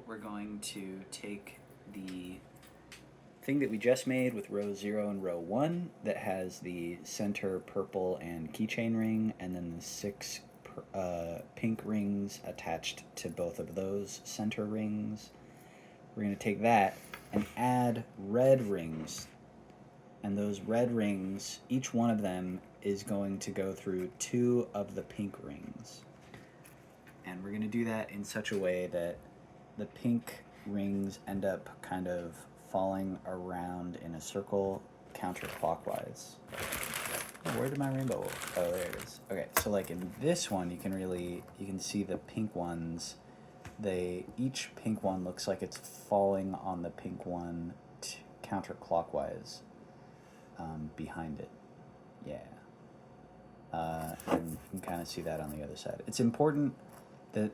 we're going to take the thing that we just made with row 0 and row 1 that has the center purple and keychain ring, and then the 6 pink rings attached to both of those center rings. We're going to take that and add red rings. And those red rings, each one of them is going to go through 2 of the pink rings. And we're going to do that in such a way that the pink rings end up kind of falling around in a circle counterclockwise. Oh, where did my rainbow? Oh, there it is. Okay, so like in this one, you can see the pink ones. Each pink one looks like it's falling on the pink one counterclockwise behind it. Yeah. And you can kind of see that on the other side. It's important that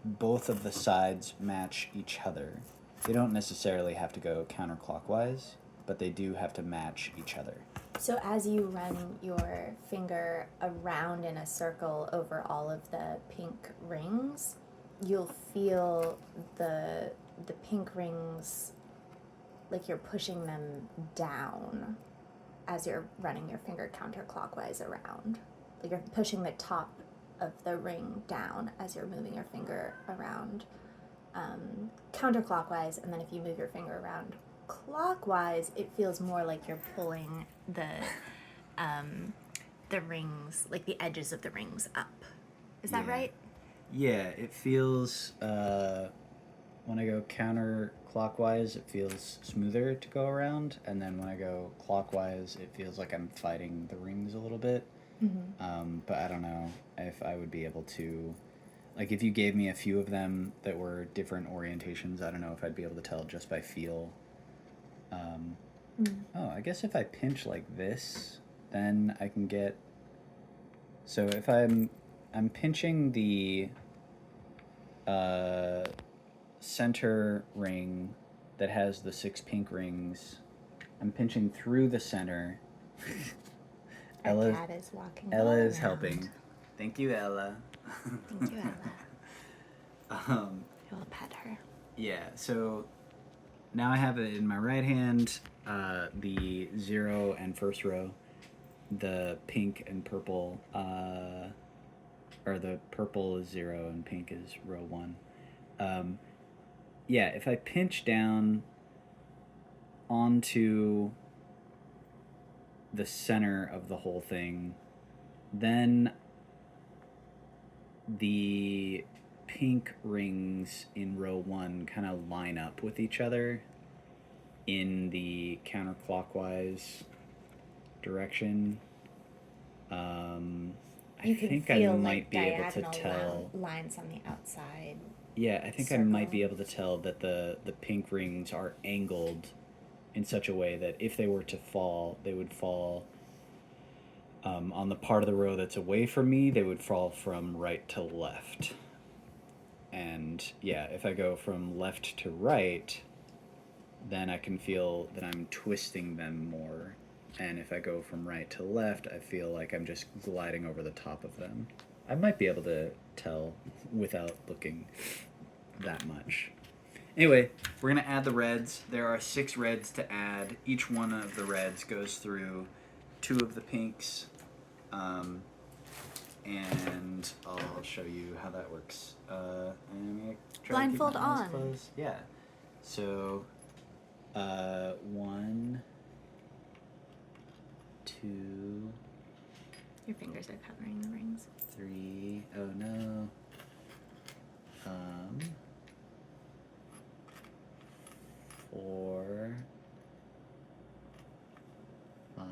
both of the sides match each other. They don't necessarily have to go counterclockwise, but they do have to match each other. So as you run your finger around in a circle over all of the pink rings, you'll feel the pink rings like you're pushing them down as you're running your finger counterclockwise around. Like you're pushing the top of the ring down as you're moving your finger around counterclockwise, and then if you move your finger around clockwise, it feels more like you're pulling the rings, like the edges of the rings up. Is that right? Yeah, it feels, when I go counterclockwise, it feels smoother to go around, and then when I go clockwise, it feels like I'm fighting the rings a little bit. Mm-hmm. But I don't know if I would be able to, like if you gave me a few of them that were different orientations, I don't know if I'd be able to tell just by feel. Oh, I guess if I pinch like this, then I can get, so if I'm pinching the center ring that has the 6 pink rings. I'm pinching through the center. Our cat is walking Ella is around. helping. Thank you, Ella. Thank you, Ella. I will pet her. Yeah, so now I have it in my right hand, the 0 and first row, the pink and purple, or the purple is 0 and pink is row 1. Yeah, if I pinch down onto the center of the whole thing, then the pink rings in row 1 kind of line up with each other in the counterclockwise direction. I think I might be able to tell lines on the outside. Yeah, I think I might be able to tell that the pink rings are angled in such a way that if they were to fall, they would fall on the part of the row that's away from me, they would fall from right to left. And yeah, if I go from left to right, then I can feel that I'm twisting them more. And if I go from right to left, I feel like I'm just gliding over the top of them. I might be able to tell without looking that much. Anyway, we're going to add the reds. There are 6 reds to add. Each one of the reds goes through 2 of the pinks. And I'll show you how that works. I'm gonna try Blindfold to keep my eyes on. closed. Yeah. So, 1, 2, Your fingers are covering the rings. 3. Oh no. 4, 5,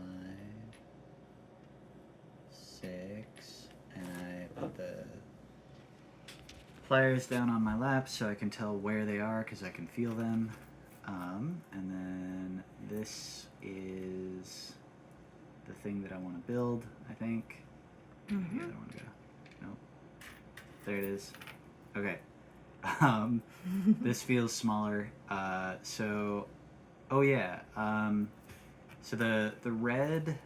6, and I put the pliers down on my lap so I can tell where they are because I can feel them. And then this is the thing that I want to build, I think. Mm-hmm. Where do I want to go? Nope. There it is. Okay. This feels smaller. So the red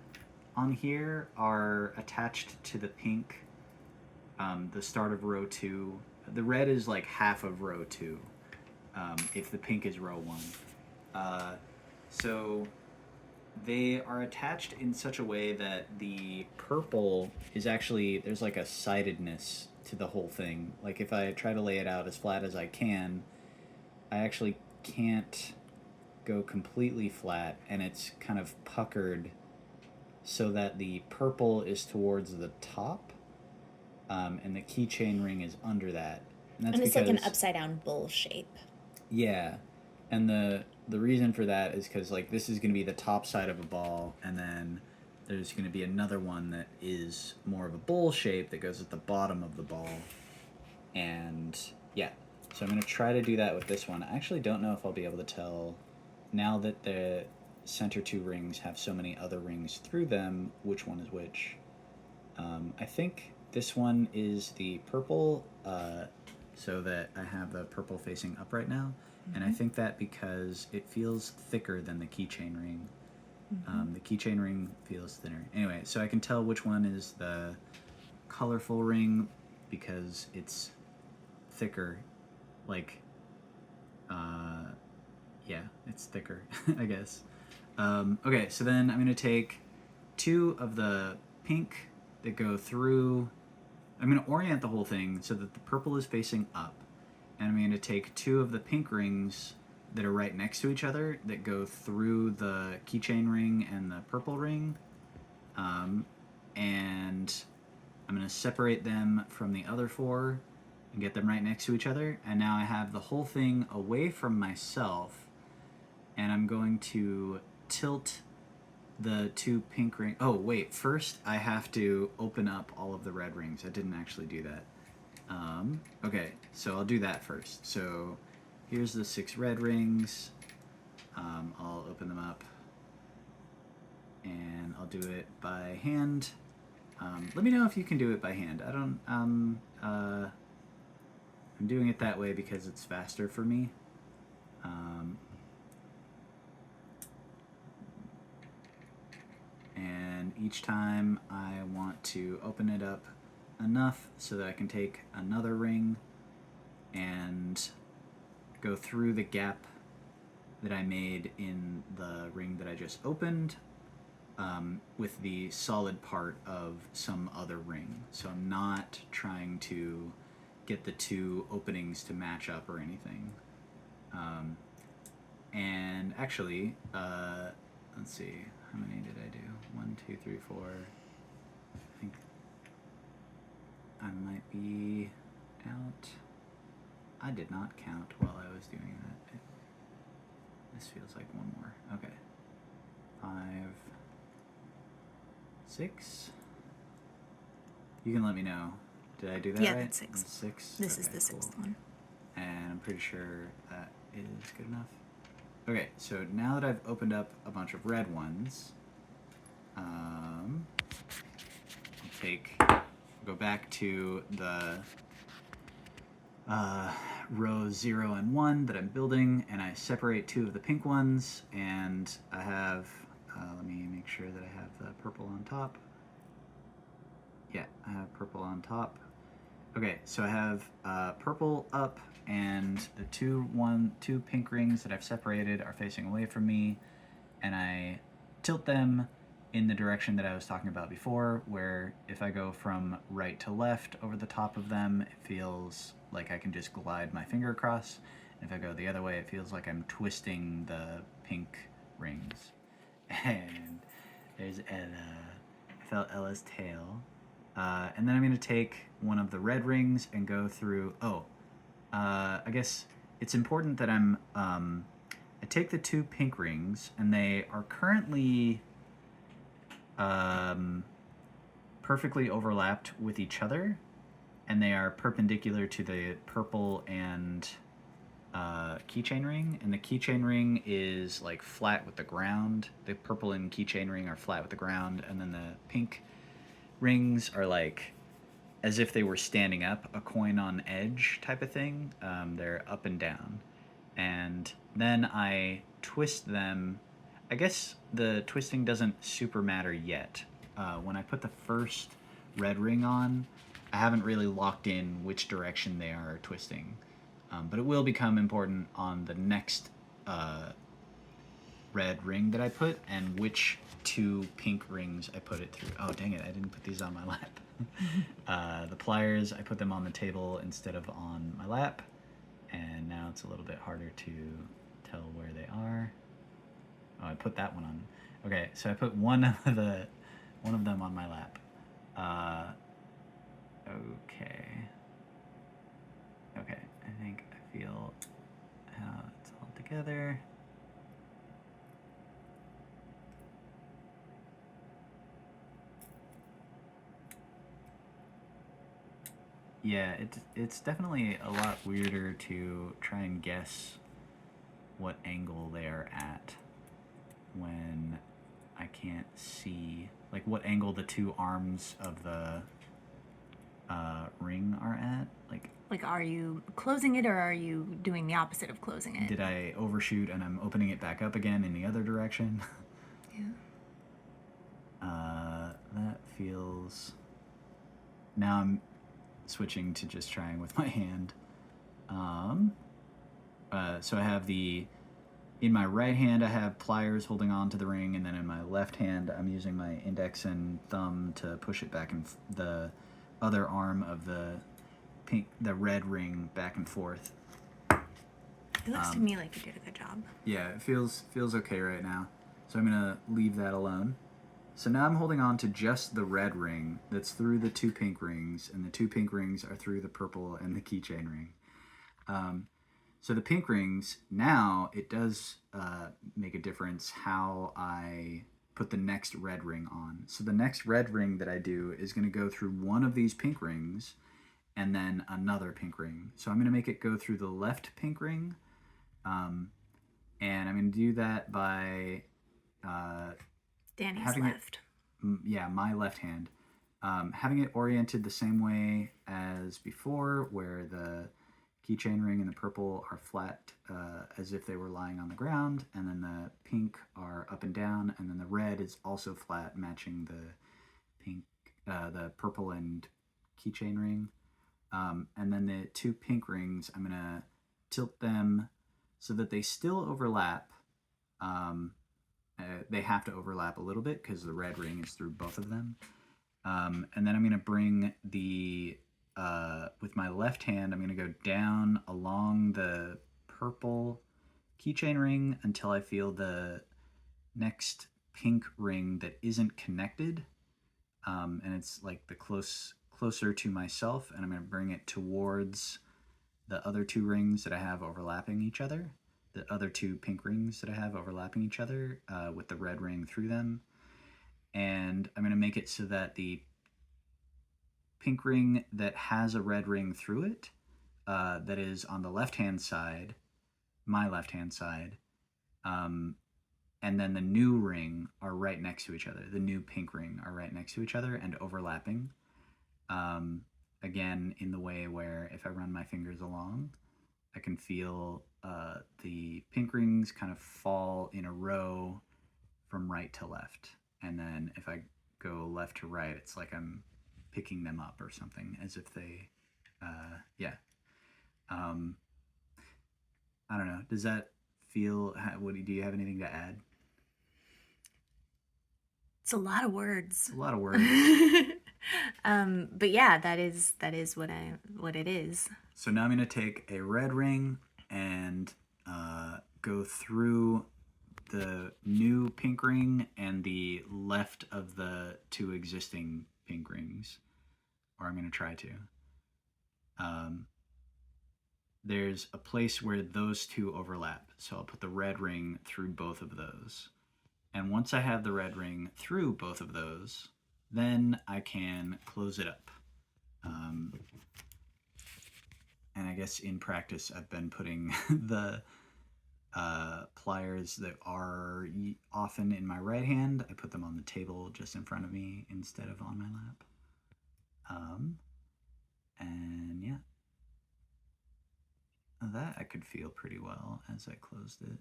on here are attached to the pink, the start of row 2. The red is like half of row 2. if the pink is row 1. So they are attached in such a way that the purple is actually, there's like a sidedness to the whole thing. Like if I try to lay it out as flat as I can, I actually can't go completely flat, and it's kind of puckered so that the purple is towards the top, and the keychain ring is under that. And it's because, like an upside down bowl shape. Yeah, and the reason for that is because like this is going to be the top side of a ball, and then there's going to be another one that is more of a bowl shape that goes at the bottom of the ball, and yeah. So I'm going to try to do that with this one. I actually don't know if I'll be able to tell, now that the center 2 rings have so many other rings through them, which one is which. I think this one is the purple, so that I have the purple facing up right now. Mm-hmm. And I think that because it feels thicker than the keychain ring. Mm-hmm. The keychain ring feels thinner. Anyway, so I can tell which one is the colorful ring because it's thicker. Like, yeah, it's thicker, I guess. Okay, so then I'm going to take 2 of the pink that go through. I'm going to orient the whole thing so that the purple is facing up. And I'm going to take 2 of the pink rings that are right next to each other that go through the keychain ring and the purple ring. And I'm going to separate them from the other 4 and get them right next to each other. And now I have the whole thing away from myself. And I'm going to tilt the 2 pink rings. Oh, wait. First, I have to open up all of the red rings. I didn't actually do that. Okay, so I'll do that first. So here's the 6 red rings. I'll open them up. And I'll do it by hand. Let me know if you can do it by hand. I don't... I'm doing it that way because it's faster for me. And each time I want to open it up enough so that I can take another ring and go through the gap that I made in the ring that I just opened, with the solid part of some other ring. So I'm not trying to get the 2 openings to match up or anything. And actually, let's see, how many did I do? 1, 2, 3, 4. I think I might be out. I did not count while I was doing that. This feels like one more. Okay. 5, 6. You can let me know. Did I do that right? Yeah, that's 6. 6? This is the 6th one. And I'm pretty sure that is good enough. Okay, so now that I've opened up a bunch of red ones, I'll go back to the row 0 and 1 that I'm building, and I separate 2 of the pink ones, and I have, let me make sure that I have the purple on top. Yeah, I have purple on top. Okay, so I have purple up, and the 2 pink rings that I've separated are facing away from me, and I tilt them in the direction that I was talking about before, where if I go from right to left over the top of them, it feels like I can just glide my finger across. And if I go the other way, it feels like I'm twisting the pink rings. And there's Ella. I felt Ella's tail. And then I'm going to take one of the red rings and go through... I guess it's important that I take the 2 pink rings, and they are currently perfectly overlapped with each other, and they are perpendicular to the purple and keychain ring, and the keychain ring is like flat with the ground. The purple and keychain ring are flat with the ground, and then the pink rings are like as if they were standing up, a coin on edge type of thing. They're up and down. And then I twist them. I guess the twisting doesn't super matter yet. When I put the first red ring on, I haven't really locked in which direction they are twisting. But it will become important on the next red ring that I put and which 2 pink rings I put it through. Oh, dang it, I didn't put these on my lap. The pliers, I put them on the table instead of on my lap. And now it's a little bit harder to tell where they are. Oh, I put that one on. Okay, so I put one of them on my lap. Okay. Okay, I think I feel how it's all together. Yeah, it's definitely a lot weirder to try and guess what angle they're at when I can't see, like what angle the 2 arms of the ring are at. Like, are you closing it or are you doing the opposite of closing it? Did I overshoot and I'm opening it back up again in the other direction? Yeah. That feels... Now I'm switching to just trying with my hand. So I have in my right hand I have pliers holding on to the ring, and then in my left hand I'm using my index and thumb to push it back and the other arm of the red ring back and forth. It looks to me like you did a good job. Yeah, it feels okay right now. So I'm gonna leave that alone. So now I'm holding on to just the red ring that's through the 2 pink rings, and the 2 pink rings are through the purple and the keychain ring. So the pink rings, now it does make a difference how I put the next red ring on. So the next red ring that I do is going to go through one of these pink rings and then another pink ring. So I'm going to make it go through the left pink ring, and I'm going to do that by... Danny's left. My left hand. Having it oriented the same way as before, where the keychain ring and the purple are flat as if they were lying on the ground, and then the pink are up and down, and then the red is also flat, matching the purple and keychain ring. And then the 2 pink rings, I'm going to tilt them so that they still overlap. They have to overlap a little bit because the red ring is through both of them. And then I'm going to bring with my left hand, I'm going to go down along the purple keychain ring until I feel the next pink ring that isn't connected. And it's like the closer to myself, and I'm going to bring it towards the other 2 rings that I have overlapping each other. The other 2 pink rings that I have overlapping each other with the red ring through them. And I'm going to make it so that the pink ring that has a red ring through it, that is on the left-hand side, my left-hand side, and then the new ring are right next to each other. The new pink ring are right next to each other and overlapping. Again, in the way where if I run my fingers along, I can feel the pink rings kind of fall in a row from right to left. And then if I go left to right, it's like I'm picking them up or something, as if they, I don't know. Does that feel, do you have anything to add? It's a lot of words. A lot of words. But yeah, that is what it is. So now I'm going to take a red ring and go through the new pink ring and the left of the 2 existing pink rings, or I'm going to try to. There's a place where those 2 overlap, so I'll put the red ring through both of those. And once I have the red ring through both of those, then I can close it up. And I guess in practice, I've been putting the pliers that are often in my right hand, I put them on the table just in front of me instead of on my lap. And yeah, that I could feel pretty well as I closed it.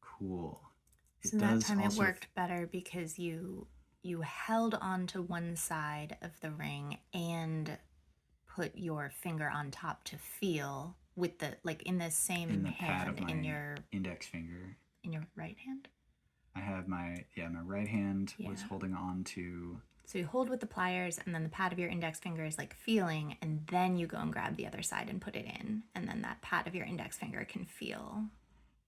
Cool. So that time it worked better because you held on to one side of the ring and put your finger on top to feel with the, like, in the same in the pad of hand my in your index finger. right hand? I have my right hand was Yeah. holding on to. So you hold with the pliers, and then the pad of your index finger is like feeling, and then you go and grab the other side and put it in, and then that pad of your index finger can feel.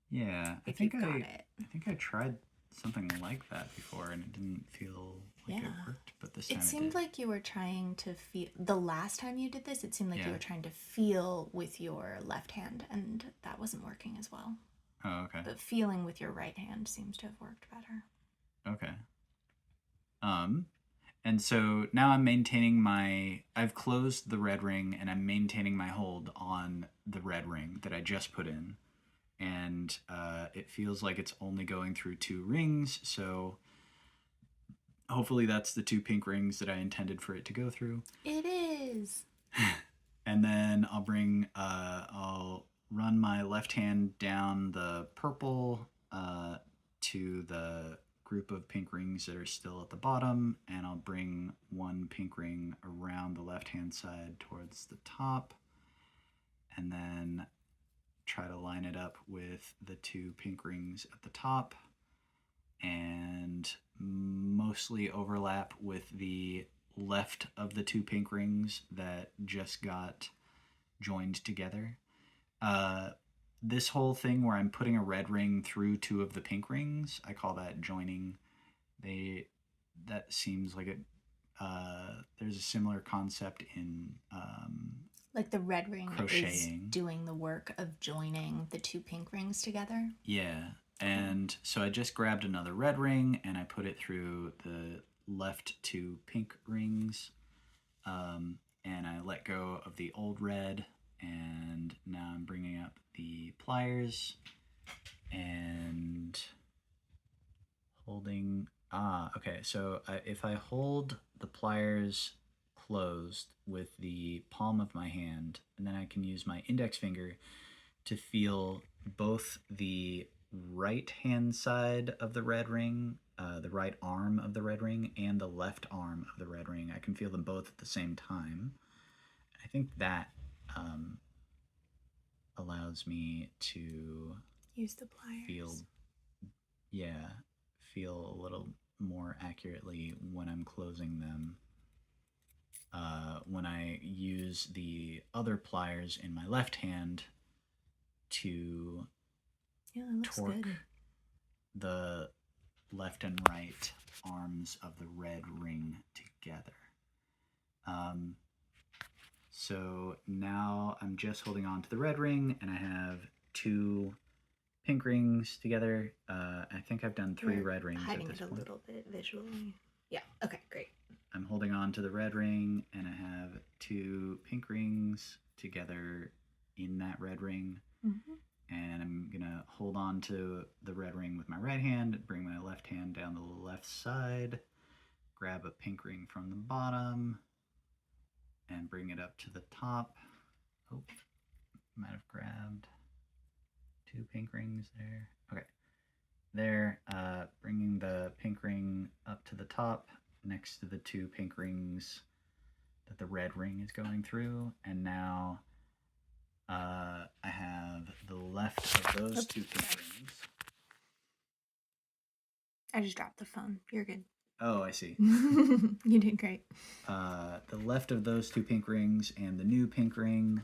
Yeah, if you've got it. I think I tried something like that before, and it didn't feel like it worked. But this time It seemed did. like you were trying to feel. The last time you did this, it seemed like you were trying to feel with your left hand, and that wasn't working as well. Oh, okay. But feeling with your right hand seems to have worked better. Okay. And so now I'm maintaining I've closed the red ring, and I'm maintaining my hold on the red ring that I just put in. And it feels like it's only going through 2 rings, so hopefully that's the 2 pink rings that I intended for it to go through. It is. And then I'll run my left hand down the purple to the group of pink rings that are still at the bottom, and I'll bring 1 pink ring around the left hand side towards the top, and then try to line it up with the 2 pink rings at the top, and mostly overlap with the left of the 2 pink rings that just got joined together. This whole thing where I'm putting a red ring through 2 of the pink rings, I call that joining. That seems like it. There's a similar concept in like the red ring crocheting. Is doing the work of joining the 2 pink rings together. Yeah, and so I just grabbed another red ring and I put it through the left 2 pink rings, and I let go of the old red, and now I'm bringing up the pliers and holding. Okay, so if I hold the pliers closed with the palm of my hand, and then I can use my index finger to feel both the right hand side of the red ring, the right arm of the red ring, and the left arm of the red ring. I can feel them both at the same time. I think that allows me to use the pliers. Feel a little more accurately when I'm closing them. When I use the other pliers in my left hand to torque the left and right arms of the red ring together. So now I'm just holding on to the red ring, and I have 2 pink rings together. I think I've done 3 red rings at this point. A little bit visually. Yeah. Okay. Great. I'm holding on to the red ring, and I have 2 pink rings together in that red ring. Mm-hmm. And I'm gonna hold on to the red ring with my right hand, bring my left hand down the left side, grab a pink ring from the bottom, and bring it up to the top. Oh, might have grabbed 2 pink rings there. Okay, there, bringing the pink ring up to the top next to the 2 pink rings that the red ring is going through, and now I have the left of those 2 pink rings. I just dropped the phone. You're good. Oh, I see. You did great. The left of those 2 pink rings and the new pink ring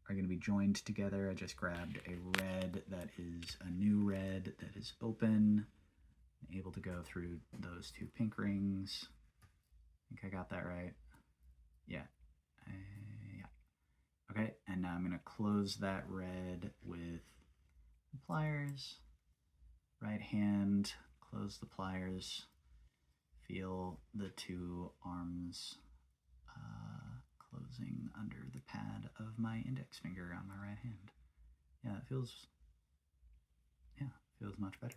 are going to be joined together. I just grabbed a red that is a new red that is open, able to go through those 2 pink rings. I think I got that right. Yeah. Okay, and now I'm going to close that red with pliers. Right hand, close the pliers. Feel the 2 arms closing under the pad of my index finger on my right hand. Yeah, it feels much better.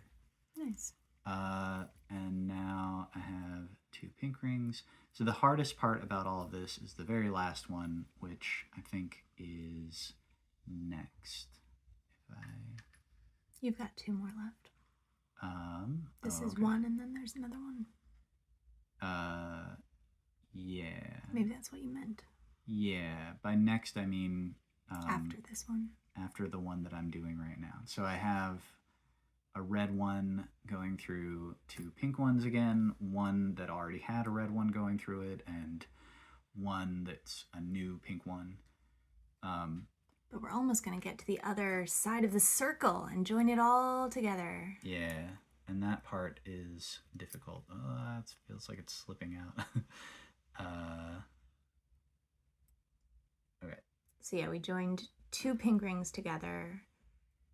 Nice. And now I have 2 pink rings. So the hardest part about all of this is the very last one, which I think is next. You've got 2 more left. This is okay. 1, and then there's another one. Yeah. Maybe that's what you meant. Yeah, by next I mean After this one. after the one that I'm doing right now. So I have a red one going through two pink ones again, one that already had a red one going through it, and one that's a new pink one. But we're almost going to get to the other side of the circle and join it all together. Yeah, and that part is difficult. Oh, it feels like it's slipping out. Okay. So yeah, we joined two pink rings together,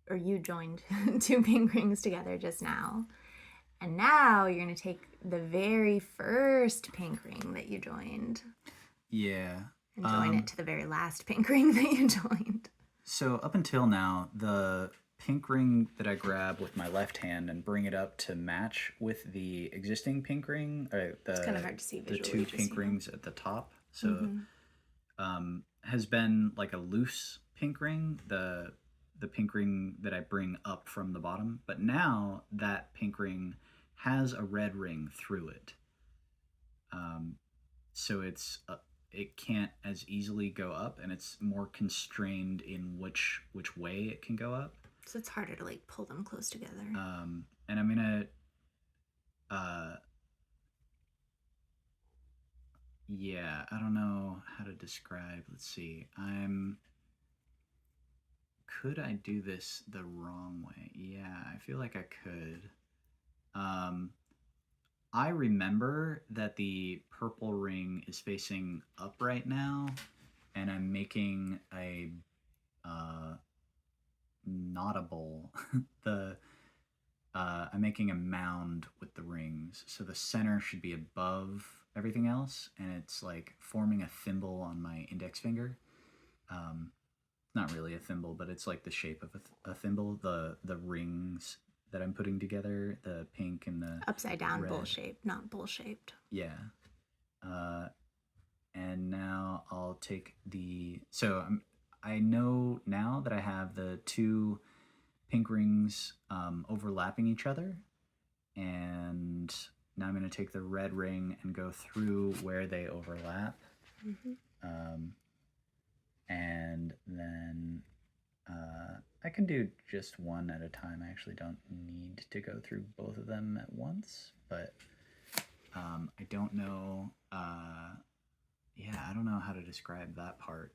or you joined two pink rings together just now. And now you're going to take the very first pink ring that you joined Yeah. and join it to the very last pink ring that you joined. So up until now, the pink ring that I grab with my left hand and bring it up to match with the existing pink ring, or It's kind of hard to see the visually. two pink rings at the top. So has been like a loose pink ring, the pink ring that I bring up from the bottom. But now that pink ring has a red ring through it. So it can't as easily go up, and it's more constrained in which way it can go up. So it's harder to like pull them close together. And I'm gonna yeah, I don't know how to describe. Let's see. Could I do this the wrong way? Yeah, I feel like I could. I remember that the purple ring is facing up right now, and I'm making a not a bowl. I'm making a mound with the rings, so the center should be above everything else, and it's like forming a thimble on my index finger. Not really a thimble, but it's like the shape of a thimble. The rings that I'm putting together, the pink and the Upside down red. bowl shaped, not bowl shaped. Yeah. And now I'll take I know now that I have the two pink rings overlapping each other, and now I'm going to take the red ring and go through where they overlap. And then I can do just one at a time. I actually don't need to go through both of them at once, but I don't know. I don't know how to describe that part.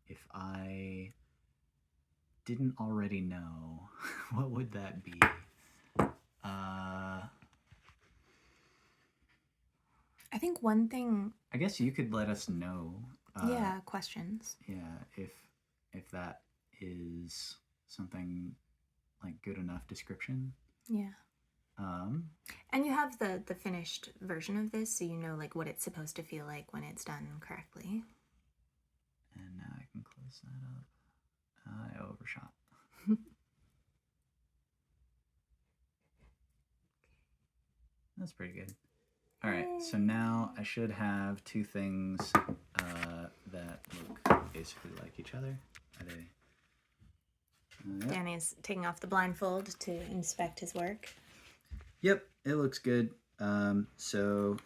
If I didn't already know, what would that be? I think one thing. I guess you could let us know. Questions. Yeah, if that is something like good enough description. Yeah. And you have the finished version of this, so you know like what it's supposed to feel like when it's done correctly. And now I can close that up. I overshot. That's pretty good. All right, so now I should have two things that look basically like each other. Are they? Yep. Danny's taking off the blindfold to inspect his work. Yep, it looks good. So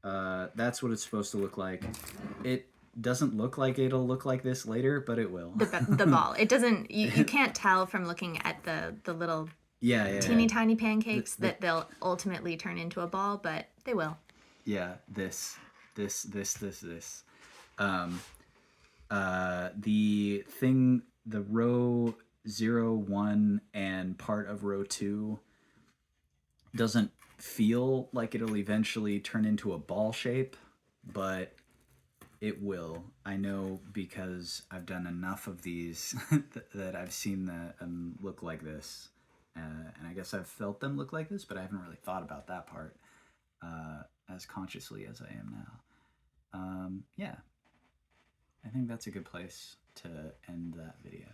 that's what it's supposed to look like. It doesn't look like it'll look like this later, but it will. The ball. It doesn't. You can't tell from looking at the little teeny tiny pancakes that they'll ultimately turn into a ball, but they will. Yeah, this. The thing, the row 0, 1, and part of row 2 doesn't feel like it'll eventually turn into a ball shape, but it will. I know because I've done enough of these that I've seen them look like this. And I guess I've felt them look like this, but I haven't really thought about that part as consciously as I am now. Yeah, I think that's a good place to end that video.